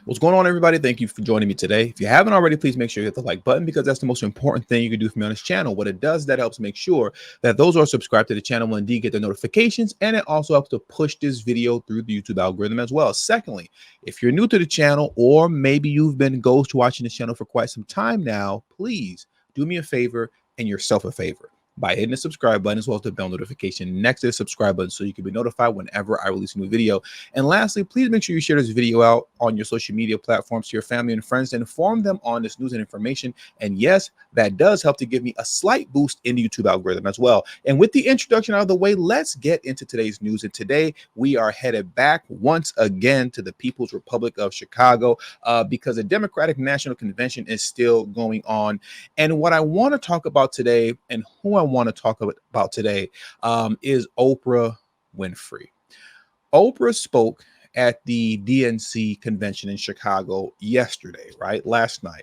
What's going on, everybody? Thank you for joining me today. If you haven't already, please make sure you hit the like button because that's the most important thing you can do for me on this channel. What it does, that helps make sure that those who are subscribed to the channel will indeed get the notifications, and it also helps to push this video through the YouTube algorithm as well. Secondly, if you're new to the channel, or maybe you've been ghost watching this channel for quite some time now, please do me a favor and yourself a favor by hitting the subscribe button as well as the bell notification next to the subscribe button so you can be notified whenever I release a new video. And lastly, please make sure you share this video out on your social media platforms to your family and friends to inform them on this news and information. And yes, that does help to give me a slight boost in the YouTube algorithm as well. And with the introduction out of the way, let's get into today's news. And today we are headed back once again to the People's Republic of Chicago because the Democratic National Convention is still going on. And what I want to talk about today, and who I want to talk about today, is Oprah Winfrey. Oprah spoke at the DNC convention in Chicago yesterday, right? Last night.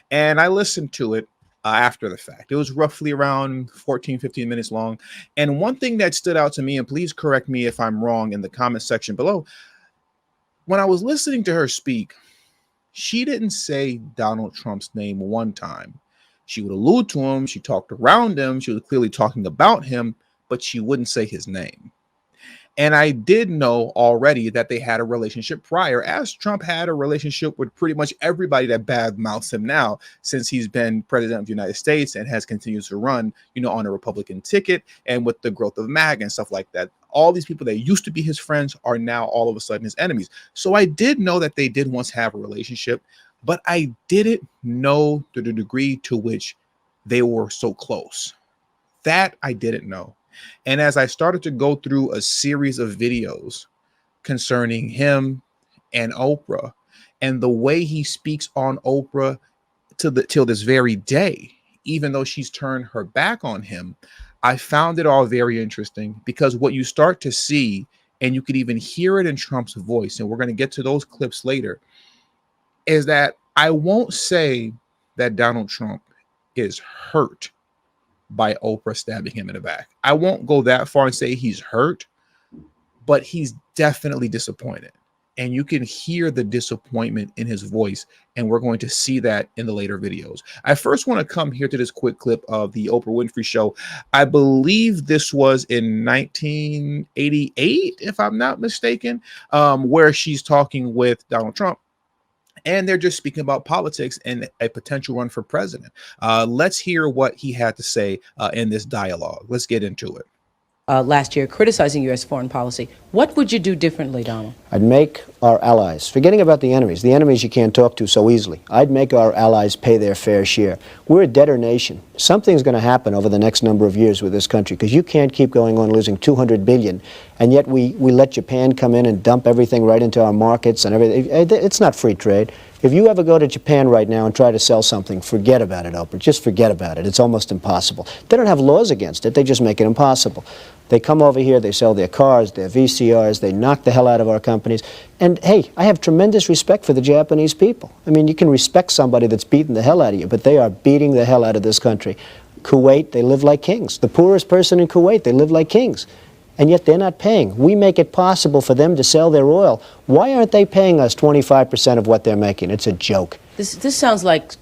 And I listened to it after the fact. It was roughly around 15 minutes long. And one thing that stood out to me, and please correct me if I'm wrong in the comment section below, when I was listening to her speak, she didn't say Donald Trump's name one time. She would allude to him. She talked around him. She was clearly talking about him, but she wouldn't say his name. And I did know already that they had a relationship prior, as Trump had a relationship with pretty much everybody that badmouths him now, since he's been president of the United States and has continued to run, on a Republican ticket, and with the growth of MAG and stuff like that. All these people that used to be his friends are now all of a sudden his enemies. So I did know that they did once have a relationship, but I didn't know to the degree to which they were so close. That I didn't know. And as I started to go through a series of videos concerning him and Oprah, and the way he speaks on Oprah till this very day, even though she's turned her back on him, I found it all very interesting, because what you start to see, and you could even hear it in Trump's voice, and we're going to get to those clips later, is that I won't say that Donald Trump is hurt by Oprah stabbing him in the back. I won't go that far and say he's hurt, but he's definitely disappointed. And you can hear the disappointment in his voice, and we're going to see that in the later videos. I first want to come here to this quick clip of the Oprah Winfrey show. I believe this was in 1988, if I'm not mistaken, where she's talking with Donald Trump. And they're just speaking about politics and a potential run for president. Let's hear what he had to say in this dialogue. Let's get into it. Last year criticizing U.S. foreign policy. What would you do differently, Donald? I'd make our allies, forgetting about the enemies you can't talk to so easily, I'd make our allies pay their fair share. We're a debtor nation. Something's going to happen over the next number of years with this country, because you can't keep going on losing $200 billion, and yet we let Japan come in and dump everything right into our markets and everything. It's not free trade. If you ever go to Japan right now and try to sell something, forget about it, Oprah. Just forget about it. It's almost impossible. They don't have laws against it. They just make it impossible. They come over here, they sell their cars, their VCRs, they knock the hell out of our companies. And hey, I have tremendous respect for the Japanese people. I mean, you can respect somebody that's beating the hell out of you, but they are beating the hell out of this country. Kuwait, they live like kings. The poorest person in Kuwait, they live like kings. And yet they're not paying. We make it possible for them to sell their oil. Why aren't they paying us 25% of what they're making? It's a joke. This sounds like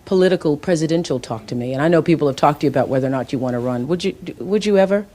political presidential talk to me, and I know people have talked to you about whether or not you want to run. Would you ever?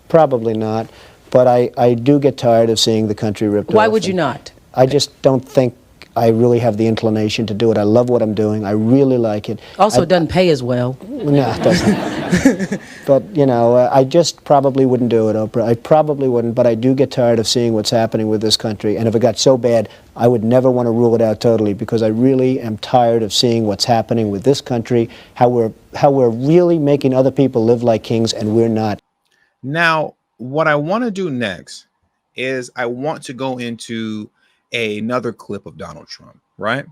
Probably not, but I do get tired of seeing the country ripped off. Why would you not? I just don't think I really have the inclination to do it. I love what I'm doing. I really like it. Also, it doesn't pay as well. No, it doesn't. But, I just probably wouldn't do it, Oprah. I probably wouldn't, but I do get tired of seeing what's happening with this country. And if it got so bad, I would never want to rule it out totally, because I really am tired of seeing what's happening with this country, how we're really making other people live like kings, and we're not. Now, what I want to do next is I want to go into another clip of Donald Trump, right?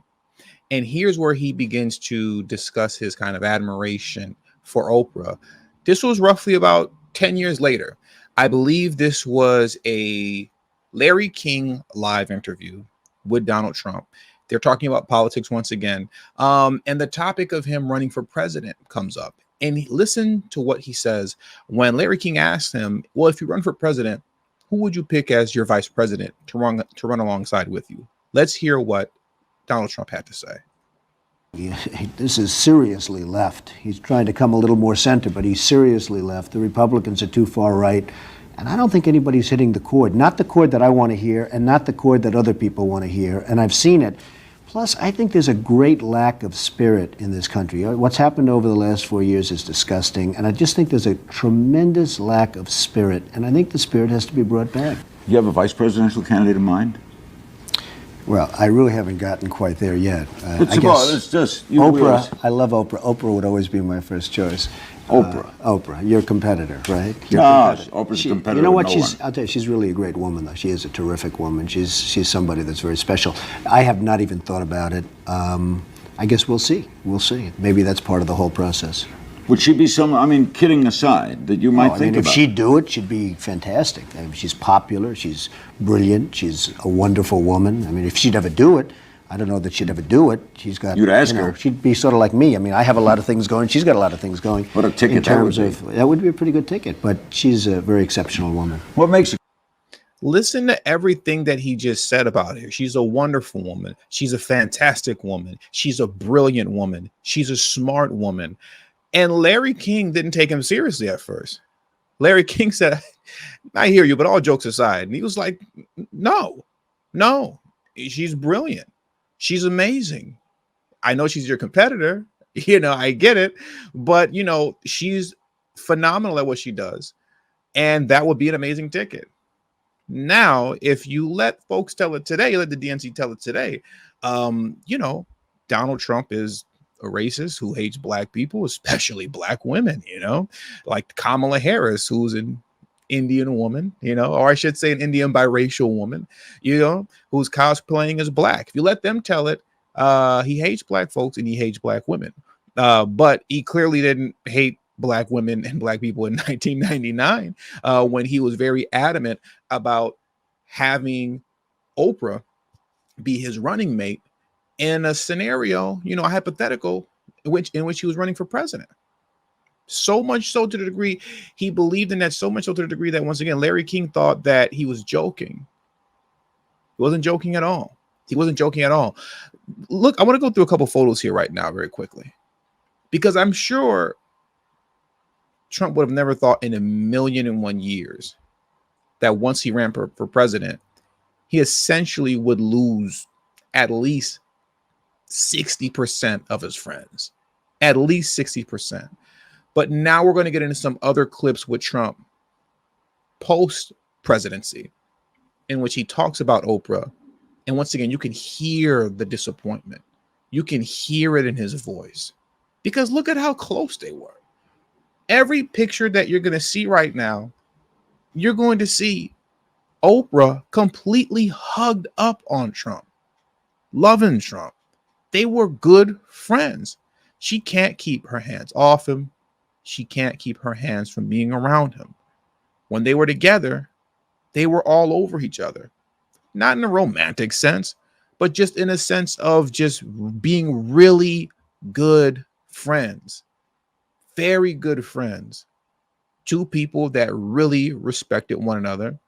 And here's where he begins to discuss his kind of admiration for Oprah. This was roughly about 10 years later. I believe this was a Larry King live interview with Donald Trump. They're talking about politics once again. And the topic of him running for president comes up. And listen to what he says when Larry King asked him, well, if you run for president, who would you pick as your vice president to run alongside with you? Let's hear what Donald Trump had to say. This is seriously left. He's trying to come a little more center, but he's seriously left. The Republicans are too far right. And I don't think anybody's hitting the chord. Not the chord that I want to hear, and not the chord that other people want to hear. And I've seen it. Plus, I think there's a great lack of spirit in this country. What's happened over the last 4 years is disgusting. And I just think there's a tremendous lack of spirit. And I think the spirit has to be brought back. You have a vice presidential candidate in mind? Well, I really haven't gotten quite there yet. It's just Oprah. I love Oprah. Oprah would always be my first choice. Oprah, your competitor, right? Oprah's a competitor. You know what? No I'll tell you, she's really a great woman, though. She is a terrific woman. She's somebody that's very special. I have not even thought about it. I guess we'll see. We'll see. Maybe that's part of the whole process. Would she be someone, I mean, kidding aside, that you might think about? If she'd do it, she'd be fantastic. I mean, she's popular, she's brilliant, she's a wonderful woman. I mean, if she'd ever do it, I don't know that she'd ever do it. She's got. You'd ask her. She'd be sort of like me. I mean, I have a lot of things going. She's got a lot of things going. What a ticket in terms that would be. that would be a pretty good ticket. But she's a very exceptional woman. What makes you? Listen to everything that he just said about her. She's a wonderful woman. She's a fantastic woman. She's a brilliant woman. She's a smart woman. And Larry King didn't take him seriously at first. Larry King said, I hear you, but all jokes aside. And he was like, no, she's brilliant. She's amazing. I know she's your competitor. I get it. But, she's phenomenal at what she does. And that would be an amazing ticket. Now, if you let folks tell it today, let the DNC tell it today, Donald Trump is a racist who hates black people, especially black women, like Kamala Harris, who's an Indian woman, or I should say an Indian biracial woman, who's cosplaying as black. If you let them tell it, he hates black folks and he hates black women. But he clearly didn't hate black women and black people in 1999 when he was very adamant about having Oprah be his running mate in a scenario, a hypothetical in which he was running for president. So much so to the degree he believed in that, so much so to the degree that, once again, Larry King thought that he was joking. He wasn't joking at all. Look, I want to go through a couple photos here right now very quickly, because I'm sure Trump would have never thought in 1,000,001 years that once he ran for president, he essentially would lose at least 60% of his friends, at least 60%. But now we're going to get into some other clips with Trump post-presidency, in which he talks about Oprah. And once again, you can hear the disappointment. You can hear it in his voice, because look at how close they were. Every picture that you're going to see right now, you're going to see Oprah completely hugged up on Trump, loving Trump. They were good friends. She can't keep her hands off him. She can't keep her hands from being around him. When they were together, they were all over each other. Not in a romantic sense, but just in a sense of just being really good friends. Very good friends. Two people that really respected one another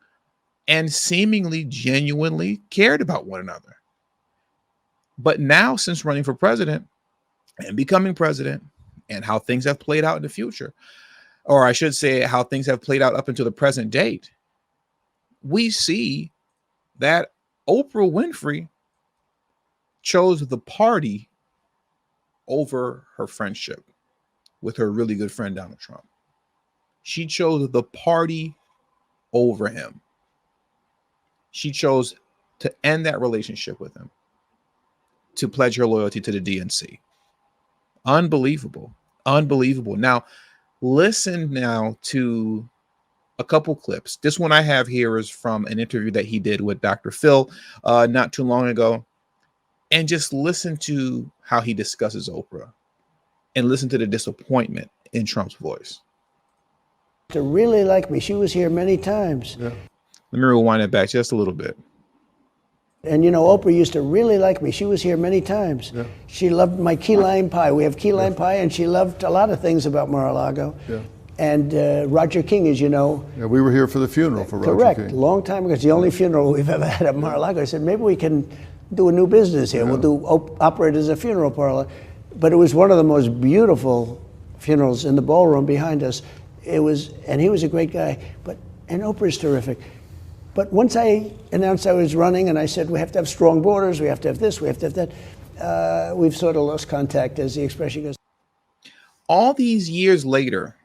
and seemingly genuinely cared about one another. But now, since running for president and becoming president, and how things have played out in the future, or I should say how things have played out up until the present date, we see that Oprah Winfrey chose the party over her friendship with her really good friend Donald Trump. She chose the party over him. She chose to end that relationship with him, to pledge her loyalty to the DNC. Unbelievable. Now, listen now to a couple clips. This one I have here is from an interview that he did with Dr. Phil not too long ago. And just listen to how he discusses Oprah, and listen to the disappointment in Trump's voice. To really like me. She was here many times. Yeah. Let me rewind it back just a little bit. And Oprah used to really like me. She was here many times. Yeah. She loved my key lime pie. We have key lime pie, and she loved a lot of things about Mar-a-Lago. Yeah. And Roger King, as you know. Yeah, we were here for the funeral for Roger King. Correct, long time ago. It's the only funeral we've ever had at Mar-a-Lago. I said, maybe we can do a new business here. We'll operate as a funeral parlor. But it was one of the most beautiful funerals in the ballroom behind us. And he was a great guy. And Oprah's terrific. But once I announced I was running, and I said we have to have strong borders, we have to have this, we have to have that, we've sort of lost contact, as the expression goes. All these years later,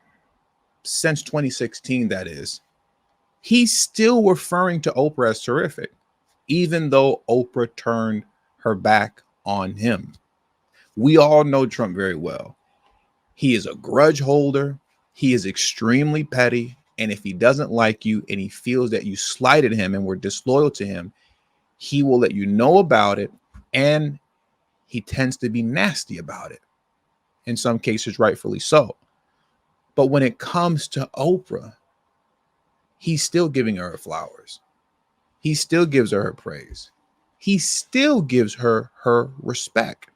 since 2016, that is, he's still referring to Oprah as terrific, even though Oprah turned her back on him. We all know Trump very well. He is a grudge holder. He is extremely petty. And if he doesn't like you and he feels that you slighted him and were disloyal to him, he will let you know about it. And he tends to be nasty about it. In some cases, rightfully so. But when it comes to Oprah, he's still giving her flowers. He still gives her praise. He still gives her respect,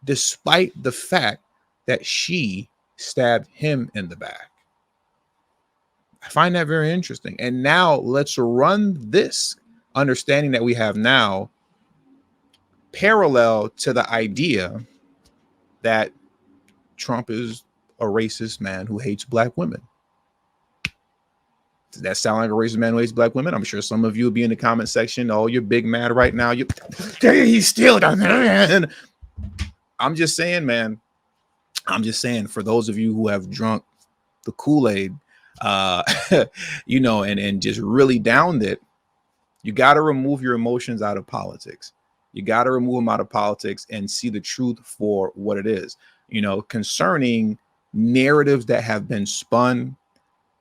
despite the fact that she stabbed him in the back. I find that very interesting. And now let's run this understanding that we have now parallel to the idea that Trump is a racist man who hates black women. Does that sound like a racist man who hates black women? I'm sure some of you will be in the comment section. Oh, you're big mad right now. He's still done that. I'm just saying, man. I'm just saying, for those of you who have drunk the Kool-Aid, you know, and just really downed it, you got to remove your emotions out of politics. You got to remove them out of politics and see the truth for what it is, you know, concerning narratives that have been spun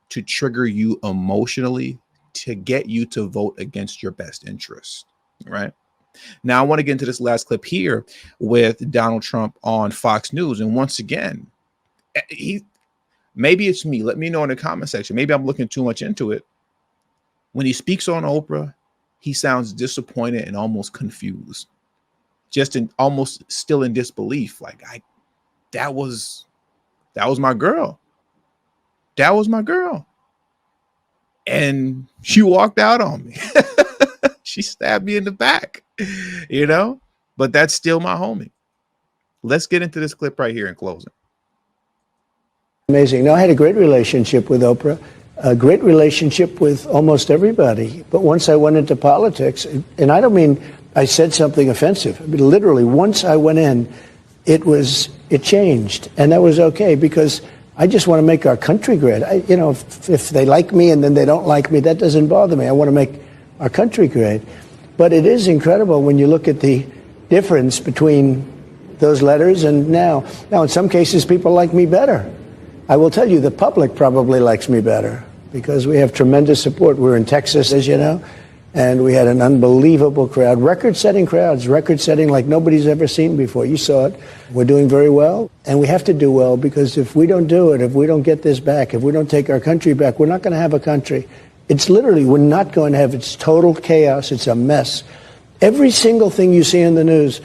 to trigger you emotionally, to get you to vote against your best interest, right? Now, I want to get into this last clip here with Donald Trump on Fox News. And once again, maybe it's me. Let me know in the comment section. Maybe I'm looking too much into it. When he speaks on Oprah, he sounds disappointed and almost confused, just almost still in disbelief. Like, that was my girl. That was my girl. And she walked out on me. She stabbed me in the back, you know, but that's still my homie. Let's get into this clip right here in closing. Amazing. No, I had a great relationship with Oprah, a great relationship with almost everybody. But once I went into politics, and I don't mean I said something offensive. I mean, literally, once I went in, it changed. And that was okay, because I just want to make our country great. You know, if they like me and then they don't like me, that doesn't bother me. I want to make our country great. But it is incredible when you look at the difference between those letters and now. Now, in some cases, people like me better. I will tell you, the public probably likes me better because we have tremendous support. We're in Texas, as you know, and we had an unbelievable crowd, record-setting crowds, record-setting like nobody's ever seen before. You saw it. We're doing very well, and we have to do well, because if we don't do it, if we don't get this back, if we don't take our country back, we're not going to have a country. It's literally, we're not going to have, it's total chaos. It's a mess. Every single thing you see in the news,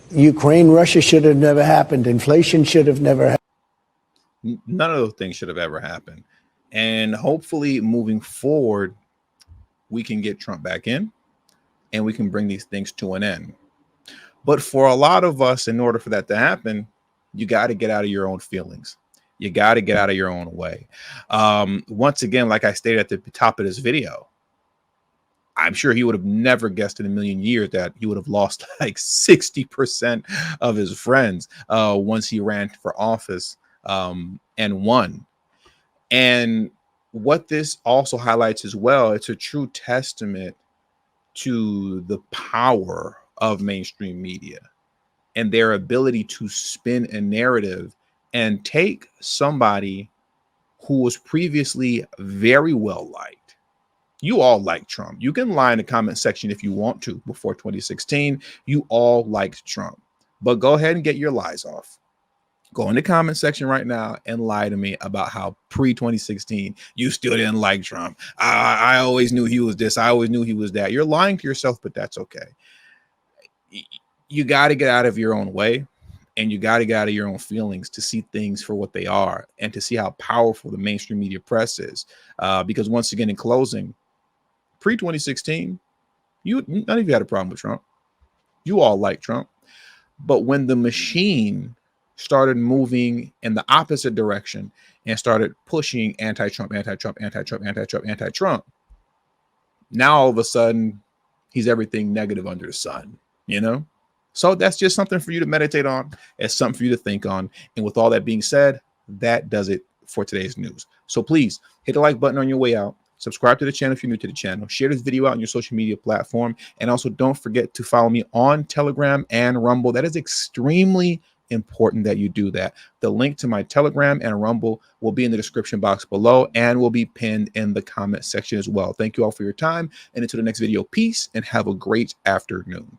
Ukraine, Russia should have never happened. Inflation should have never happened. None of those things should have ever happened. And hopefully moving forward, we can get Trump back in and we can bring these things to an end. But for a lot of us, in order for that to happen, you got to get out of your own feelings. You got to get out of your own way. Once again, like I stated at the top of this video, I'm sure he would have never guessed in a million years that he would have lost like 60% of his friends once he ran for office and won. And what this also highlights as well, it's a true testament to the power of mainstream media and their ability to spin a narrative and take somebody who was previously very well liked. You all liked Trump. You can lie in the comment section if you want to. Before 2016, you all liked Trump. But go ahead and get your lies off. Go in the comment section right now and lie to me about how pre-2016 you still didn't like Trump. I always knew he was this. I always knew he was that. You're lying to yourself, but that's okay. You got to get out of your own way, and you got to get out of your own feelings to see things for what they are and to see how powerful the mainstream media press is. Because once again, in closing, pre-2016, None of you had a problem with Trump. You all like Trump. But when the machine started moving in the opposite direction and started pushing anti-Trump, anti-Trump, anti-Trump, anti-Trump, anti-Trump, now all of a sudden he's everything negative under the sun, you know? So that's just something for you to meditate on. It's something for you to think on. And with all that being said, that does it for today's news. So please hit the like button on your way out. Subscribe to the channel if you're new to the channel. Share this video out on your social media platform. And also don't forget to follow me on Telegram and Rumble. That is extremely important that you do that. The link to my Telegram and Rumble will be in the description box below and will be pinned in the comment section as well. Thank you all for your time. And until the next video, peace and have a great afternoon.